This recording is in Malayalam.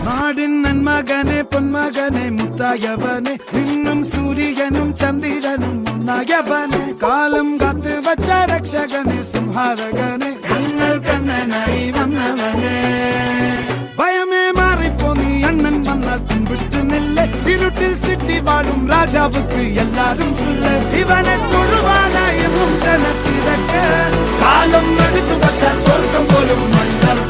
നാടിൻ നന്മകനെ പൊന്മകനെ മുത്തായവനെ നിന്നും സൂര്യനും ചന്ദ്രനും ഒന്നായവനെ കാലം കാത്ത് വച്ച രക്ഷകനെ സംഹാരകനെ ഞങ്ങൾ കണ്ണനായി വന്നവനെ ഭയമേ മാറിപ്പോ നീ അണ്ണൻ വന്നാൽ തുമ്പിട്ട് നില്ല ഇരുട്ടിൽ സിറ്റി വാഴും രാജാവുക്ക് എല്ലാരും സുല്ല ഇവനെ തൊഴുവാനായും ജനത്തിരക്ക് കാലം എടുത്തു വച്ചാൽ സ്വർഗം പോലും മണ്ണൽ